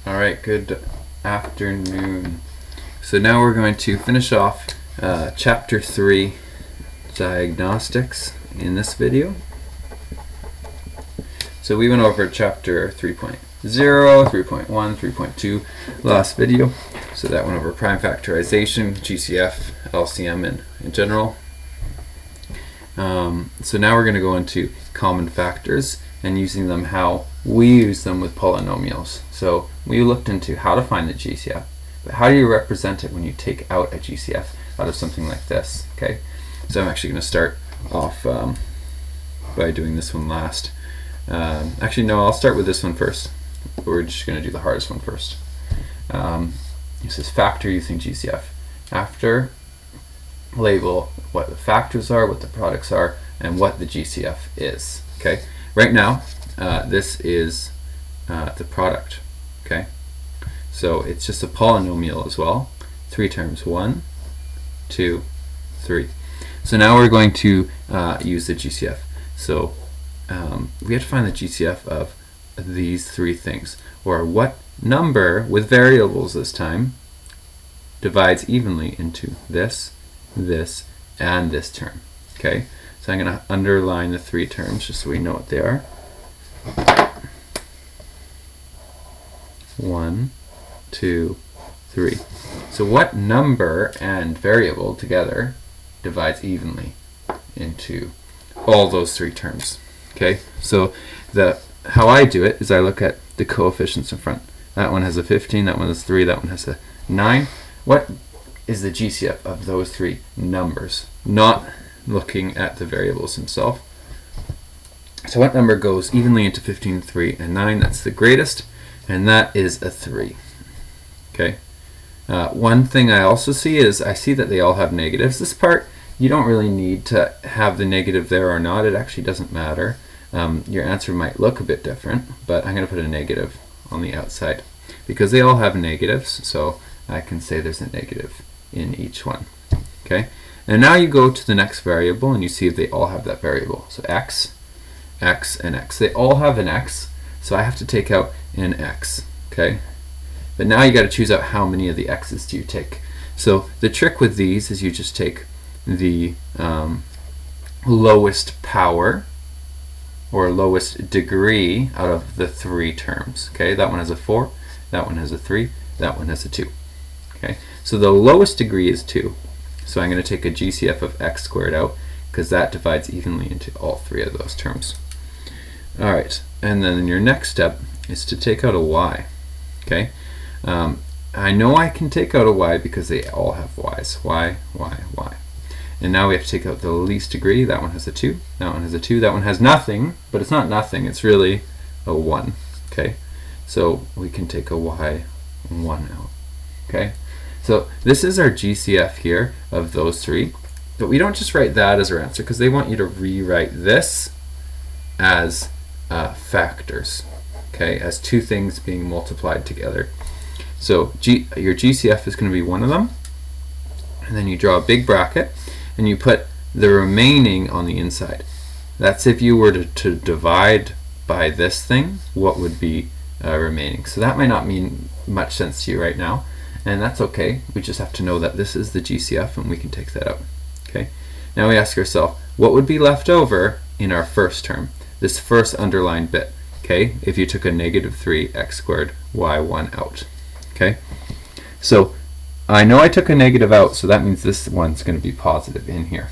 Alright, good afternoon. So now we're going to finish off Chapter 3 Diagnostics in this video. So we went over Chapter 3.0, 3.1, 3.2 last video. So that went over prime factorization, GCF, LCM in general. So now we're going to go into common factors and using them how we use them with polynomials. So we looked into how to find the GCF, but how do you represent it when you take out a GCF out of something like this? Okay, so I'm actually going to start off by doing this one last. Actually, no, I'll start with this one first. We're just going to do the hardest one first. This is factor using GCF. After, label what the factors are, what the products are, and what the GCF is. Okay, right now this is the product. Okay, so it's just a polynomial as well. 3 terms, 1, 2, 3. So now we're going to use the GCF. So we have to find the GCF of these 3 things, or what number with variables this time divides evenly into this, this, and this term. Okay, so I'm going to underline the 3 terms just so we know what they are. 1, 2, 3. So what number and variable together divides evenly into all those 3 terms? Okay, so how I do it is I look at the coefficients in front. That one has a 15, that one has 3, that one has a 9. What is the GCF of those 3 numbers? Not looking at the variables themselves. So what number goes evenly into 15, 3, and 9? That's the greatest, and that is a 3. Okay. One thing I also see is I see that they all have negatives. This part, you don't really need to have the negative there or not. It actually doesn't matter. Your answer might look a bit different, but I'm going to put a negative on the outside because they all have negatives, so I can say there's a negative in each one. Okay, and now you go to the next variable and you see if they all have that variable. So x, x, and x. They all have an x, so I have to take out an x. Okay, but now you got to choose out how many of the x's do you take. So the trick with these is you just take the lowest power or lowest degree out of the 3 terms. Okay, that one has a 4, that one has a 3, that one has a 2. Okay, so the lowest degree is 2. So I'm going to take a GCF of x squared out because that divides evenly into all 3 of those terms. All right, and then your next step is to take out a y. Okay, I know I can take out a y because they all have y's. Y, y, y. And now we have to take out the least degree. That one has a 2, that one has a 2, that one has nothing, but it's not nothing, it's really a 1. Okay, so we can take a y 1 out. Okay, so this is our GCF here of those 3, but we don't just write that as our answer because they want you to rewrite this as factors, okay, as 2 things being multiplied together. So your GCF is going to be one of them, and then you draw a big bracket and you put the remaining on the inside. That's if you were to divide by this thing, what would be remaining. So that might not mean much sense to you right now, and that's okay. We just have to know that this is the GCF and we can take that out. Okay. Now we ask ourselves, what would be left over in our first term, this first underlined bit? Okay, if you took a negative 3 x squared y1 out. Okay, so I know I took a negative out, so that means this one's going to be positive in here.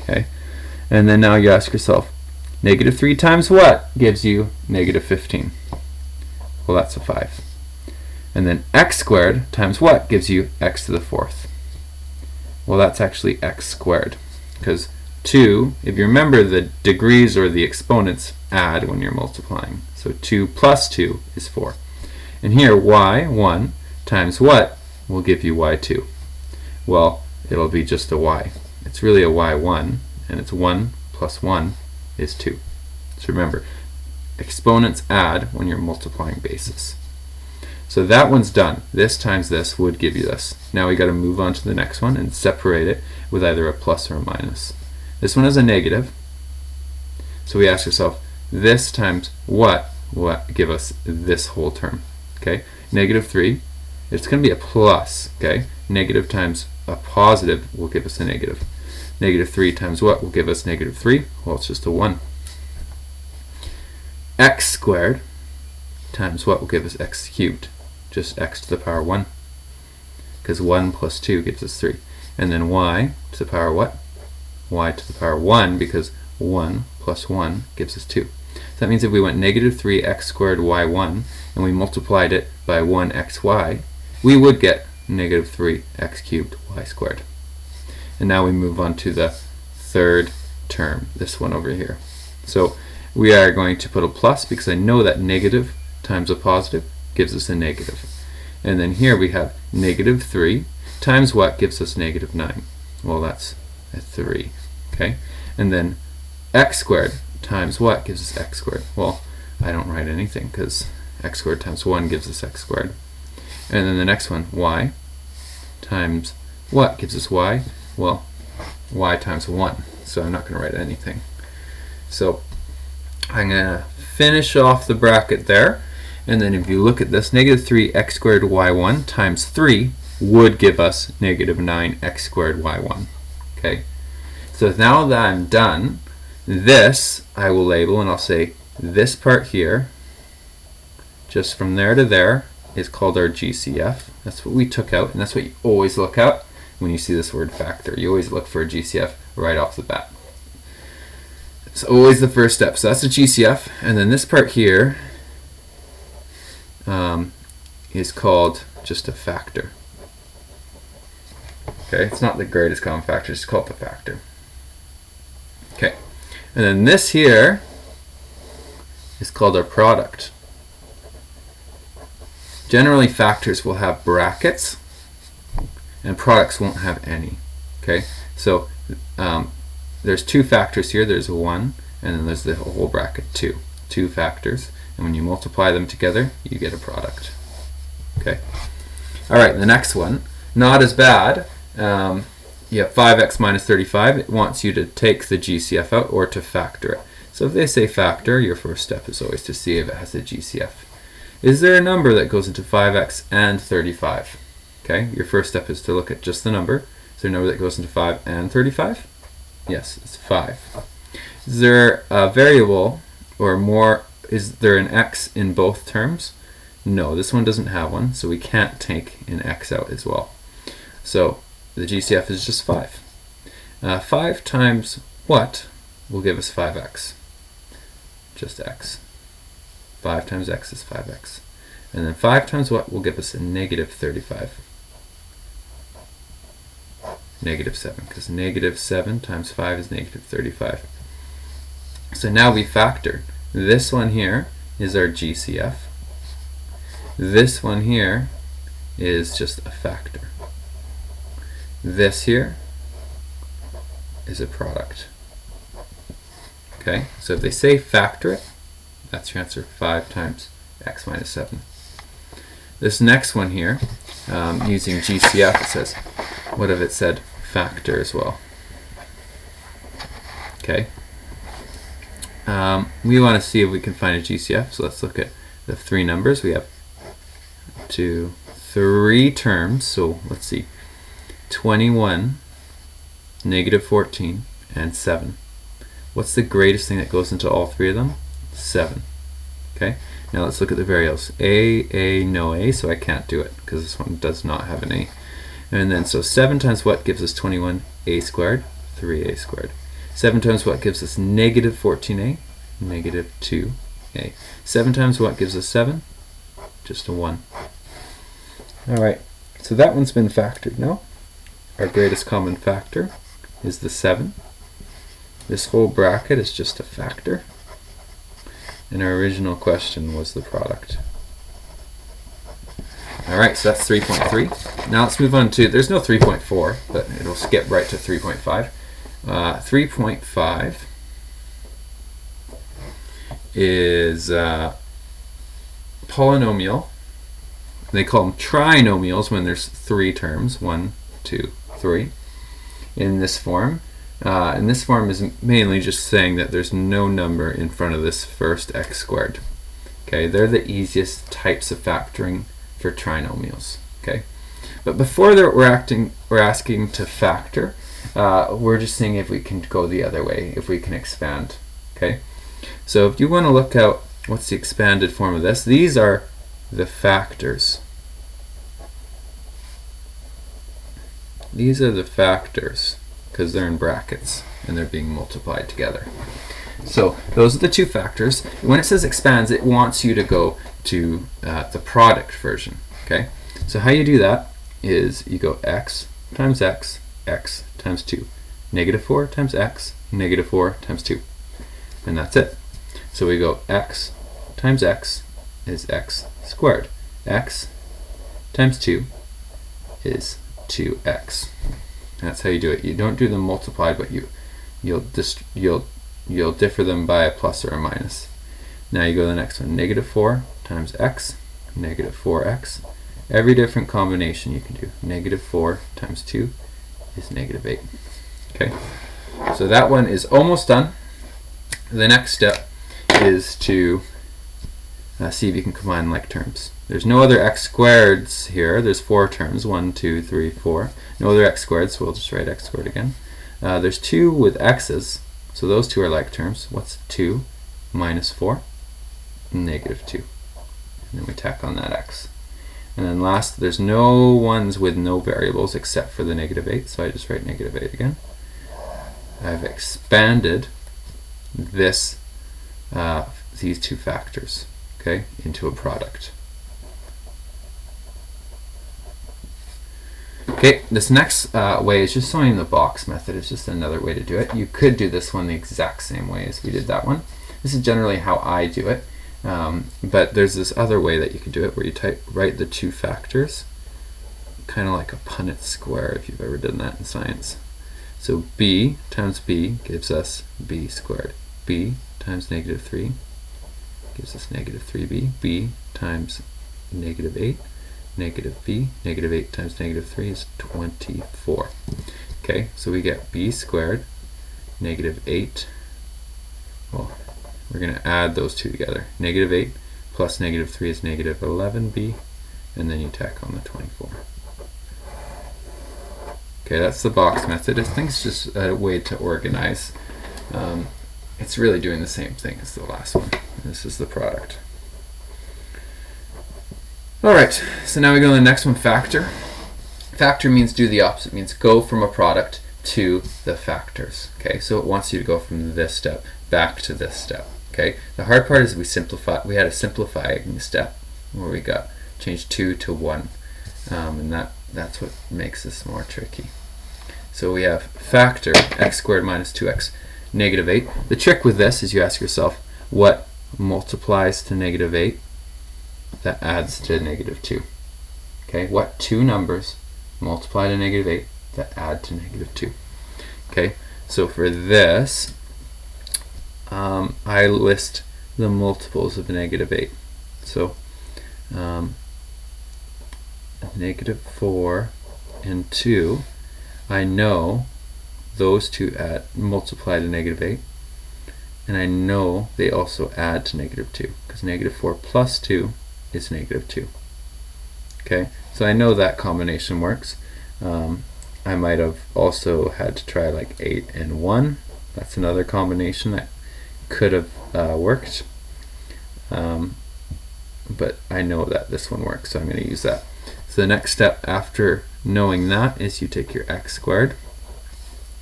Okay, and then now you ask yourself, negative 3 times what gives you negative 15? Well, that's a 5. And then x squared times what gives you x to the 4th? Well, that's actually x squared, because 2, if you remember, the degrees or the exponents add when you're multiplying. So 2 plus 2 is 4. And here, y1 times what will give you y2? Well, it'll be just a y. It's really a y1, and it's 1 plus 1 is 2. So remember, exponents add when you're multiplying bases. So that one's done. This times this would give you this. Now we got to move on to the next one and separate it with either a plus or a minus. This one is a negative, so we ask ourselves, this times what will give us this whole term? Okay, negative 3, it's going to be a plus. Okay, negative times a positive will give us a negative. Negative 3 times what will give us negative 3? Well, it's just a 1. X squared times what will give us x cubed? Just x to the power 1. Because 1 plus 2 gives us 3. And then y to the power what? Y to the power 1, because 1 plus 1 gives us 2. So that means if we went negative 3x squared y1 and we multiplied it by 1xy, we would get negative 3x cubed y squared. And now we move on to the third term, this one over here. So we are going to put a plus because I know that negative times a positive gives us a negative. And then here we have negative 3 times what gives us negative 9? Well, that's a 3. Okay? And then x squared times what gives us x squared? Well, I don't write anything because x squared times 1 gives us x squared. And then the next one, y times what gives us y? Well, y times 1. So I'm not going to write anything. So I'm going to finish off the bracket there. And then if you look at this, negative 3x squared y1 times 3 would give us negative 9x squared y1. Okay? So now that I'm done, this I will label and I'll say this part here, just from there to there, is called our GCF. That's what we took out, and that's what you always look at when you see this word factor. You always look for a GCF right off the bat. It's always the first step. So that's a GCF, and then this part here is called just a factor. Okay, it's not the greatest common factor, it's called the factor. Okay, and then this here is called our product. Generally, factors will have brackets, and products won't have any. Okay, so there's two factors here. There's a 1, and then there's the whole bracket 2. Two factors, and when you multiply them together, you get a product. Okay. All right, the next one, not as bad. You have 5x minus 35. It wants you to take the GCF out or to factor it. So if they say factor, your first step is always to see if it has a GCF. Is there a number that goes into 5x and 35? Okay, your first step is to look at just the number. Is there a number that goes into 5 and 35? Yes, it's 5. Is there a variable or more? Is there an x in both terms? No, this one doesn't have one, so we can't take an x out as well. So the GCF is just 5. 5 times what will give us 5x? Just x. 5 times x is 5x. And then 5 times what will give us a negative 35? Negative 7, because negative 7 times 5 is negative 35. So now we factor. This one here is our GCF. This one here is just a factor. This here is a product. Okay, so if they say factor it, that's your answer, 5 times x minus 7. This next one here, using GCF, it says, what if it said factor as well? Okay. We want to see if we can find a GCF, so let's look at the 3 numbers. We have 2, 3 terms, so let's see, 21, negative 14, and 7. What's the greatest thing that goes into all 3 of them? 7. Okay, now let's look at the variables. A, no A, so I can't do it because this one does not have an A. And then, so 7 times what gives us 21? A squared, 3a squared. 7 times what gives us negative 14a? Negative 2a. 7 times what gives us 7? Just a 1. Alright, so that one's been factored now. Our greatest common factor is the 7. This whole bracket is just a factor. And our original question was the product. Alright, so that's 3.3. Now let's move on to, there's no 3.4, but it'll skip right to 3.5. 3.5 is polynomial. They call them trinomials when there's 3 terms, 1, 2, 3, in this form. And this form is mainly just saying that there's no number in front of this first x squared. Okay, they're the easiest types of factoring for trinomials. Okay, but before that we're asking to factor, we're just seeing if we can go the other way, if we can expand. Okay, so if you want to look at what's the expanded form of this, these are the factors. These are the factors because they're in brackets and they're being multiplied together. So those are the two factors. When it says expands, it wants you to go to the product version. Okay, so how you do that is you go x times x, x times 2. Negative 4 times x, negative 4 times 2. And that's it. So we go x times x is x squared. X times 2 is 2x. That's how you do it. You don't do them multiplied, but you'll differ them by a plus or a minus. Now you go to the next one. Negative 4 times x, negative 4x. Every different combination you can do. Negative 4 times 2 is negative 8. Okay, so that one is almost done. The next step is to see if you can combine like terms. There's no other x squareds here. There's 4 terms, 1, 2, 3, 4. No other x squared, so we'll just write x squared again. There's 2 with x's, so those 2 are like terms. What's 2 minus 4? Negative 2. And then we tack on that x. And then last, there's no ones with no variables except for the negative 8, so I just write negative 8 again. I've expanded this, these two factors, okay, into a product. Okay, this next way is just showing the box method. It's just another way to do it. You could do this one the exact same way as we did that one. This is generally how I do it, but there's this other way that you can do it where you write the two factors, kind of like a Punnett square if you've ever done that in science. So b times b gives us b squared. b times negative 3 gives us negative 3b. b times negative 8, negative b. Negative 8 times negative 3 is 24. Okay, so we get b squared, negative 8. Well, we're going to add those two together. Negative 8 plus negative 3 is negative 11b, and then you tack on the 24. Okay, that's the box method. I think it's just a way to organize. It's really doing the same thing as the last one. This is the product. Alright, so now we go to the next one, factor. Factor means do the opposite, means go from a product to the factors. Okay, so it wants you to go from this step back to this step. Okay, the hard part is we had a simplifying step where we changed 2 to 1, and that's what makes this more tricky. So we have factor x squared minus 2x, negative 8. The trick with this is you ask yourself, what multiplies to negative 8 that adds to negative 2? Okay, what two numbers multiply to negative 8 that add to negative 2? Okay, so for this, I list the multiples of negative 8. So negative 4 and 2, I know those two multiply to negative 8, and I know they also add to negative 2, because negative 4 plus 2 is negative 2. Okay, so I know that combination works. I might have also had to try like 8 and 1. That's another combination that could have worked, but I know that this one works, so I'm going to use that. So the next step after knowing that is you take your x squared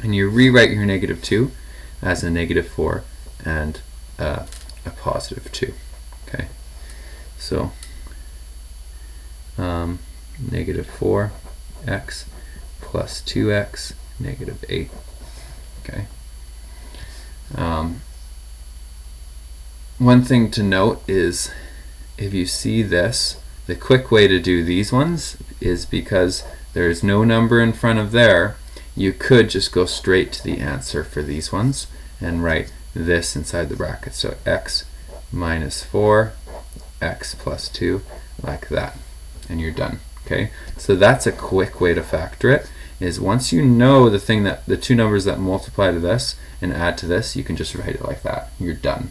and you rewrite your negative 2 as a negative 4 and a positive 2. Okay, so negative 4x plus 2x, negative 8. Okay. One thing to note is if you see this, the quick way to do these ones is because there is no number in front of there, you could just go straight to the answer for these ones and write this inside the bracket. So x minus 4, x plus 2, like that, and you're done. Okay, so that's a quick way to factor it, is once you know the two numbers that multiply to this and add to this, you can just write it like that. You're done.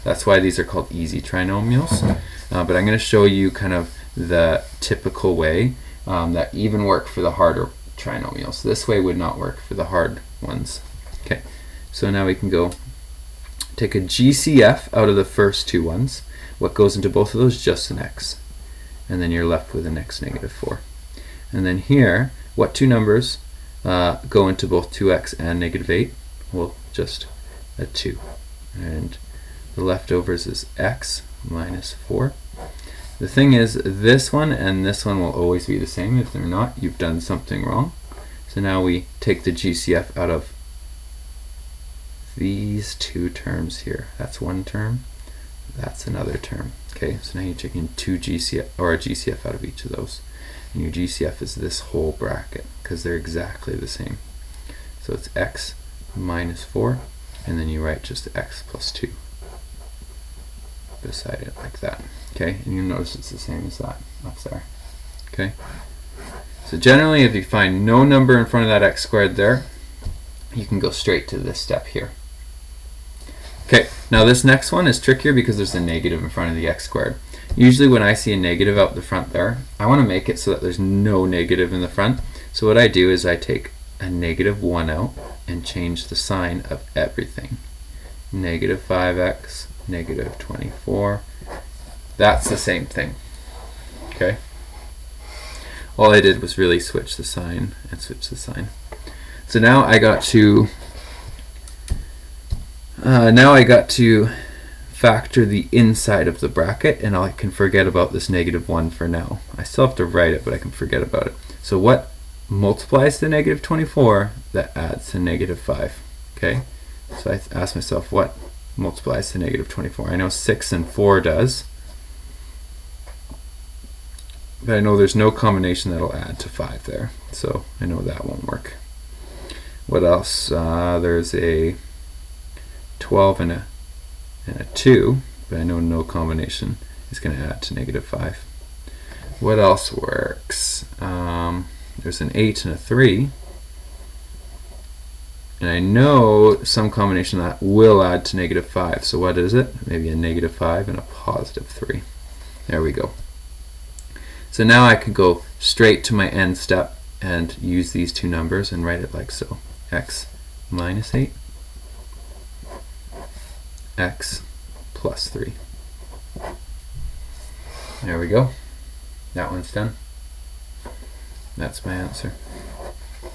That's why these are called easy trinomials. But I'm going to show you kind of the typical way that even work for the harder trinomials. This way would not work for the hard ones. Okay, so now we can go take a GCF out of the first two ones. What goes into both of those? Just an x. And then you're left with an x negative 4. And then here, what two numbers go into both 2x and negative 8? Well, just a 2. And the leftovers is x minus 4. The thing is, this one and this one will always be the same. If they're not, you've done something wrong. So now we take the GCF out of these two terms here. That's one term, that's another term. Okay, so now you're taking two GCF, or a GCF out of each of those. And your GCF is this whole bracket, because they're exactly the same. So it's x minus 4, and then you write just x plus 2 beside it like that. Okay, and you'll notice it's the same as that up there. Okay, so generally if you find no number in front of that x squared there, you can go straight to this step here. Okay, now this next one is trickier because there's a negative in front of the x squared. Usually when I see a negative out the front there, I want to make it so that there's no negative in the front. So what I do is I take a negative 1 out and change the sign of everything. Negative 5x, negative 24. That's the same thing. Okay? All I did was really switch the sign and switch the sign. So now I got to factor the inside of the bracket, and I can forget about this negative 1 for now. I still have to write it, but I can forget about it. So what multiplies to negative 24? That adds to negative 5. Okay? So I ask myself, what multiplies to negative 24? I know 6 and 4 does, but I know there's no combination that'll add to 5 there. So I know that won't work. What else? There's a 12 and a 2, but I know no combination is going to add to negative 5. What else works? There's an 8 and a 3, and I know some combination that will add to negative 5. So what is it? Maybe a negative 5 and a positive 3. There we go. So now I could go straight to my end step and use these two numbers and write it like so. X minus 8, x plus 3. There we go. That one's done. That's my answer.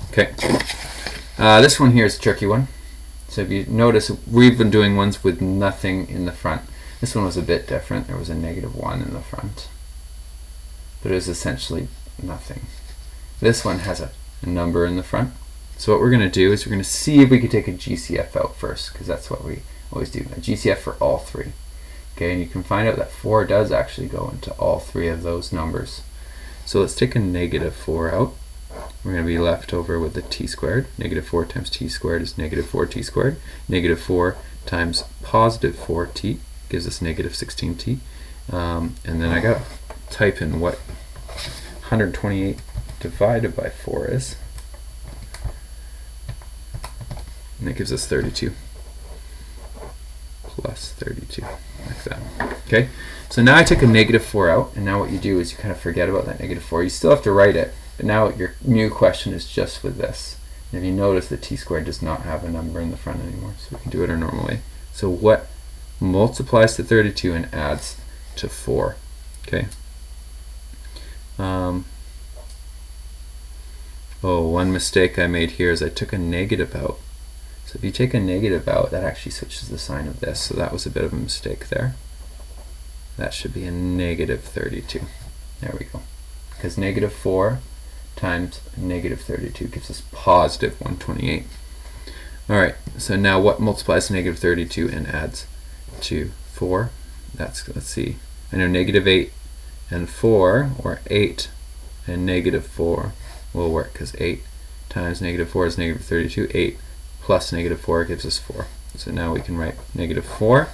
Okay. This one here is a tricky one. So if you notice, we've been doing ones with nothing in the front. This one was a bit different. There was a negative 1 in the front, but it was essentially nothing. This one has a number in the front. So what we're going to do is we're going to see if we could take a GCF out first, because that's what we always do. A GCF for all three. Okay, and you can find out that 4 does actually go into all three of those numbers. So let's take a negative 4 out. We're going to be left over with the t squared. Negative 4 times t squared is negative 4t squared. Negative 4 times positive 4t gives us negative 16t. And then I got to type in what 128 divided by 4 is. And that gives us 32 plus 32, like that. Okay, so now I took a negative 4 out, and now what you do is you kind of forget about that negative 4. You still have to write it, but now your new question is just with this. And if you notice, the t squared does not have a number in the front anymore, so we can do it our normal way. So what multiplies to 32 and adds to 4? Okay. Oh, one mistake I made here is I took a negative out. So if you take a negative out, that actually switches the sign of this. So that was a bit of a mistake there. That should be a negative 32. There we go. Because negative 4 times negative 32 gives us positive 128. Alright, so now what multiplies to negative 32 and adds to 4? Let's see. I know negative 8 and 4, or 8 and negative 4 will work, because 8 times negative 4 is negative 32. 8 plus negative 4 gives us 4. So now we can write negative 4,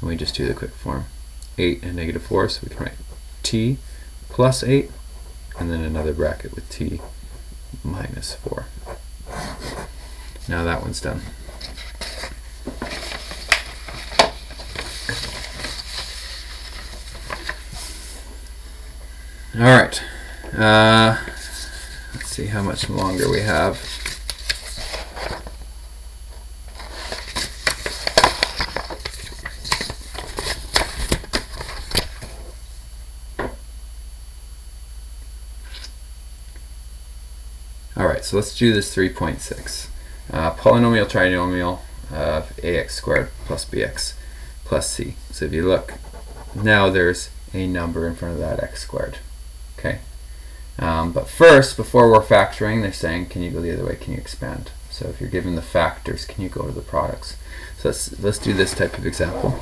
and we just do the quick form. 8 and negative 4, so we can write t plus 8, and then another bracket with t minus 4. Now that one's done. All right. Let's see how much longer we have. All right, so let's do this 3.6. Polynomial trinomial of ax squared plus bx plus c. So if you look, now there's a number in front of that x squared. Okay. But first, before we're factoring, they're saying, can you go the other way? Can you expand? So if you're given the factors, can you go to the products? So let's do this type of example.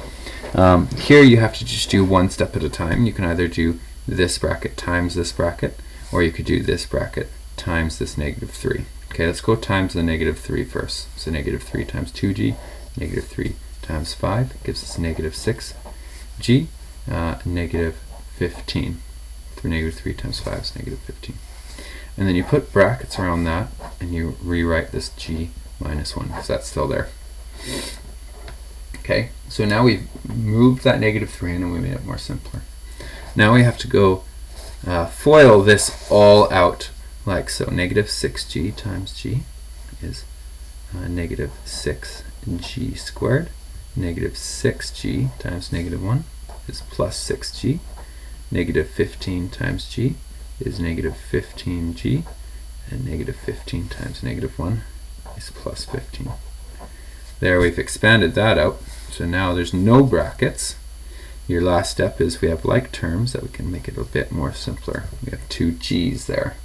Here you have to just do one step at a time. You can either do this bracket times this bracket, or you could do this bracket times this -3. Okay, let's go times the -3 first. So -3 times 2g, -3 times 5 gives us -6g, -15. -3 times 5 is -15. And then you put brackets around that, and you rewrite this g minus 1, because that's still there. Okay, so now we've moved that -3 in, and we made it more simpler. Now we have to go FOIL this all out, like so. -6g times g is -6g squared. -6g times -1 is plus 6g. -15 times g is -15g, and -15 times -1 is plus 15. There, we've expanded that out, so now there's no brackets. Your last step is we have like terms that we can make it a bit more simpler. We have two g's there.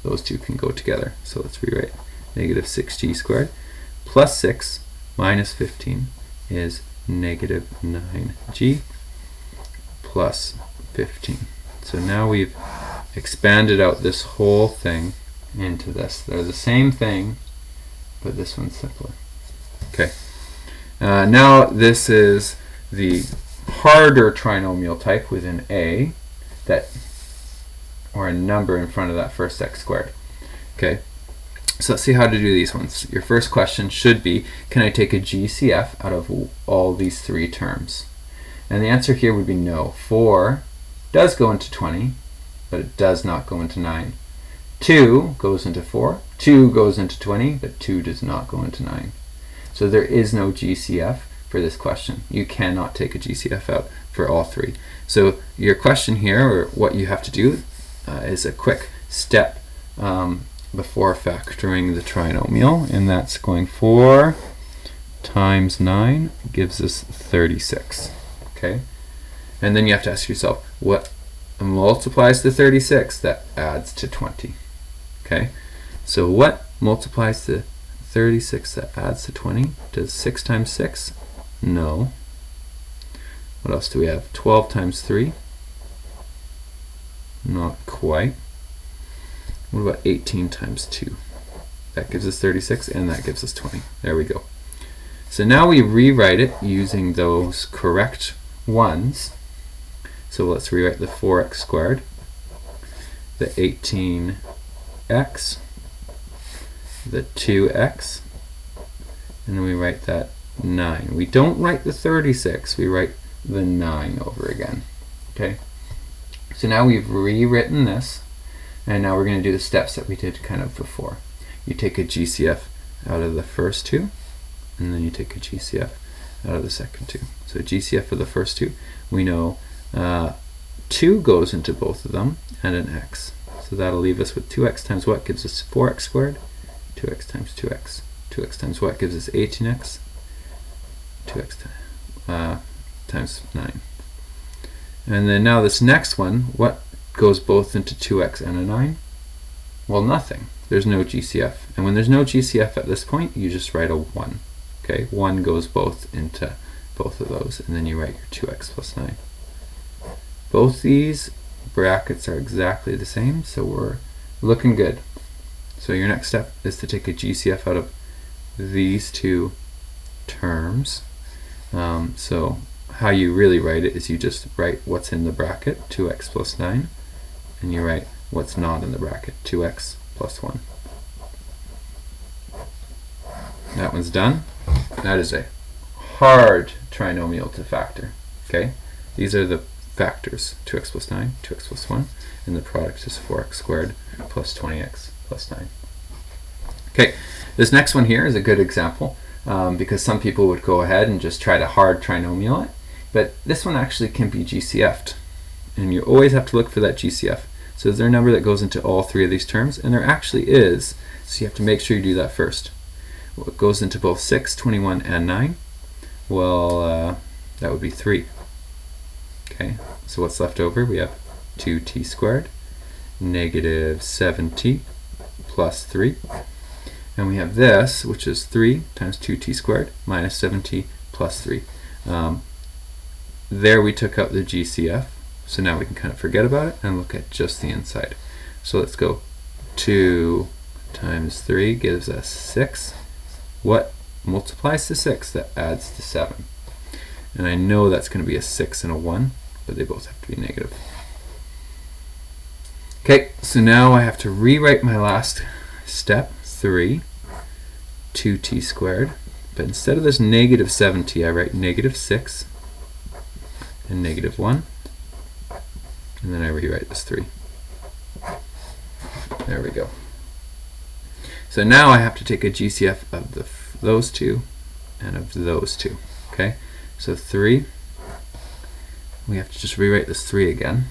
Those two can go together. So let's rewrite -6g squared plus 6 minus 15 is -9g plus 15. So now we've expanded out this whole thing into this. They're the same thing, but this one's simpler. Okay. Now this is the harder trinomial type with an a, that, or a number in front of that first x squared. Okay. So let's see how to do these ones. Your first question should be, can I take a GCF out of all these three terms? And the answer here would be no. 4 does go into 20, but it does not go into 9. 2 goes into 4, 2 goes into 20, but 2 does not go into 9. So there is no GCF for this question. You cannot take a GCF out for all three. So your question here, or what you have to do, is a quick step before factoring the trinomial, and that's going 4 times 9 gives us 36. Okay, and then you have to ask yourself, what multiplies to 36 that adds to 20? Okay, so what multiplies to 36 that adds to 20? Does 6 times 6? No. What else do we have? 12 times 3? Not quite. What about 18 times 2? That gives us 36, and that gives us 20. There we go. So now we rewrite it using those correct ones. So let's rewrite the 4x squared, the 18x, the 2x, and then we write that 9. We don't write the 36, we write the 9 over again. Okay? So now we've rewritten this, and now we're going to do the steps that we did kind of before. You take a GCF out of the first two, and then you take a GCF out of the second two. So GCF for the first two, we know 2 goes into both of them, and an x. So that'll leave us with 2x times what gives us 4x squared, 2x times 2x. 2x times what gives us 18x, 2x times 9. And then now this next one, what goes both into 2x and a 9? Well, nothing. There's no GCF. And when there's no GCF at this point, you just write a 1. Okay, 1 goes both into both of those, and then you write your 2x plus 9. Both these brackets are exactly the same, so we're looking good. So your next step is to take a GCF out of these two terms. So how you really write it is you just write what's in the bracket, 2x plus 9, and you write what's not in the bracket, 2x plus 1. That one's done. That is a hard trinomial to factor. Okay, these are the factors, 2x plus 9, 2x plus 1, and the product is 4x squared plus 20x plus 9. Okay, this next one here is a good example because some people would go ahead and just try to hard trinomial it, but this one actually can be GCF'd, and you always have to look for that GCF. So is there a number that goes into all three of these terms? And there actually is, so you have to make sure you do that first. Well, it goes into both 6, 21, and 9. Well, that would be 3. Okay, so what's left over? We have 2t squared, negative 7t plus 3. And we have this, which is 3 times 2t squared minus 7t plus 3. There we took out the GCF, so now we can kind of forget about it and look at just the inside. So let's go. 2 times 3 gives us 6. What multiplies to 6? That adds to 7. And I know that's going to be a 6 and a 1, but they both have to be negative. Okay, so now I have to rewrite my last step, 3, 2t squared. But instead of this negative 7t, I write negative 6 and negative 1. And then I rewrite this 3. There we go. So now I have to take a GCF of those two and of those two. Okay, so 3. We have to just rewrite this 3 again.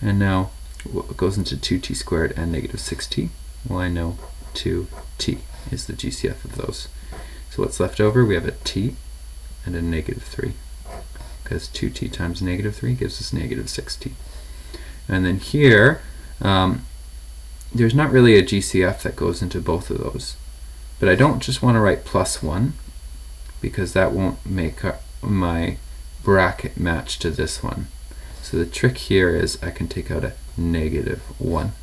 And now what goes into 2t squared and negative 6t? Well, I know 2t is the GCF of those. So what's left over? We have a t and a negative 3. Because 2t times negative 3 gives us negative 6t. And then here, there's not really a GCF that goes into both of those. But I don't just want to write plus 1, because that won't make my bracket match to this one. So the trick here is I can take out a negative 1.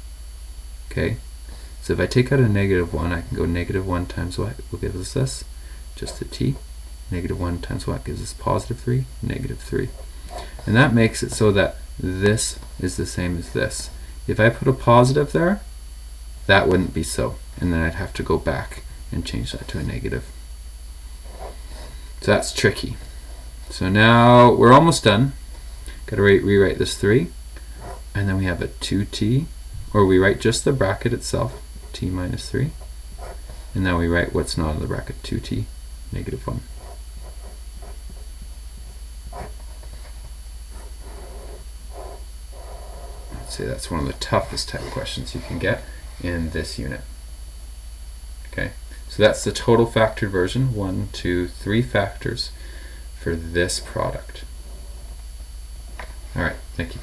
Okay? So if I take out a negative 1, I can go negative 1 times what will give us this? Just the t. Negative 1 times what gives us positive 3? Negative 3. And that makes it so that this is the same as this. If I put a positive there, that wouldn't be so. And then I'd have to go back and change that to a negative. So that's tricky. So now we're almost done. Got to rewrite this 3. And then we have a 2t, or we write just the bracket itself, t minus 3. And now we write what's not in the bracket, 2t, negative 1. I'd say that's one of the toughest type questions you can get in this unit. Okay, so that's the total factored version, 1, 2, 3 factors for this product. All right, thank you.